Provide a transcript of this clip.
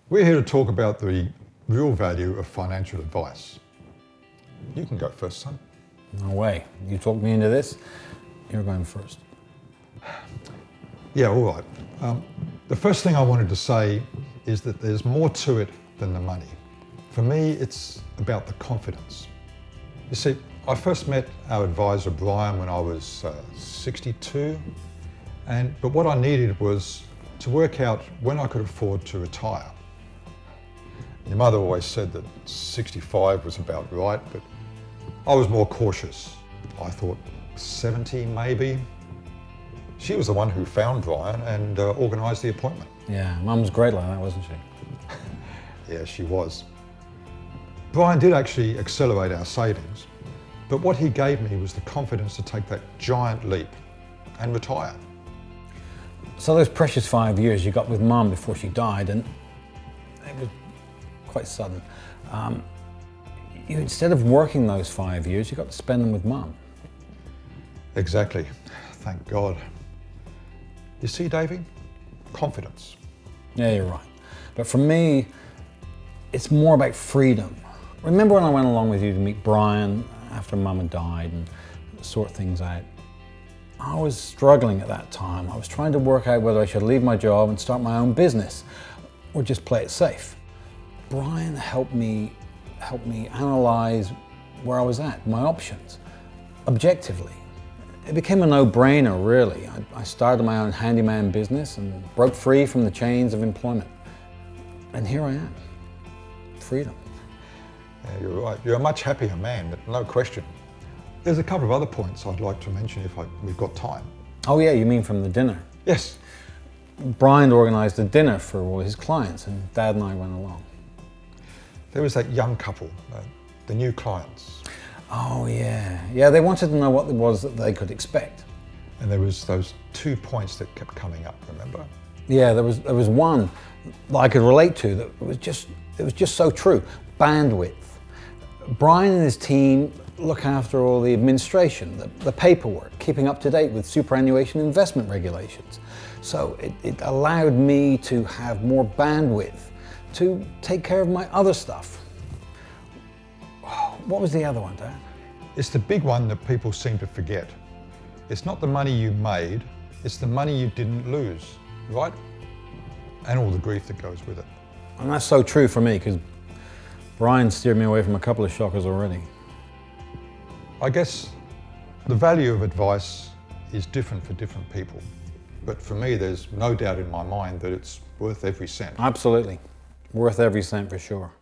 We're here to talk about the real value of financial advice. You can go first, son. No way. You talked me into this. You're going first. Yeah, all right. The first thing I wanted to say is that there's more to it than the money. For me, it's about the confidence. You see, I first met our advisor, Brian, when I was 62. But what I needed was to work out when I could afford to retire. Your mother always said that 65 was about right, but I was more cautious. I thought 70 maybe. She was the one who found Brian and organised the appointment. Yeah, Mum's great like that, wasn't she? Yeah, she was. Brian did actually accelerate our savings, but what he gave me was the confidence to take that giant leap and retire. So those precious 5 years you got with Mum before she died, and it was quite sudden. Instead of working those 5 years, you got to spend them with Mum. Exactly. Thank God. You see, Davey? Confidence. Yeah, you're right. But for me, it's more about freedom. Remember when I went along with you to meet Brian after Mum had died and sort things out? I was struggling at that time. I was trying to work out whether I should leave my job and start my own business or just play it safe. Brian helped me analyze where I was at, my options, objectively. It became a no-brainer, really. I started my own handyman business and broke free from the chains of employment. And here I am, freedom. Yeah, you're right. You're a much happier man, no question. There's a couple of other points I'd like to mention if we've got time. Oh yeah, you mean from the dinner? Yes. Brian organised a dinner for all his clients and Dad and I went along. There was that young couple, the new clients. Oh yeah. Yeah, they wanted to know what it was that they could expect. And there was those 2 points that kept coming up, remember? Yeah, there was one that I could relate to that was just so true. Bandwidth. Brian and his team look after all the administration, the paperwork, keeping up to date with superannuation investment regulations. So it allowed me to have more bandwidth to take care of my other stuff. What was the other one, Dad? It's the big one that people seem to forget. It's not the money you made, it's the money you didn't lose, right? And all the grief that goes with it. And that's so true for me, because Brian steered me away from a couple of shockers already. I guess the value of advice is different for different people. But for me, there's no doubt in my mind that it's worth every cent. Absolutely. Worth every cent for sure.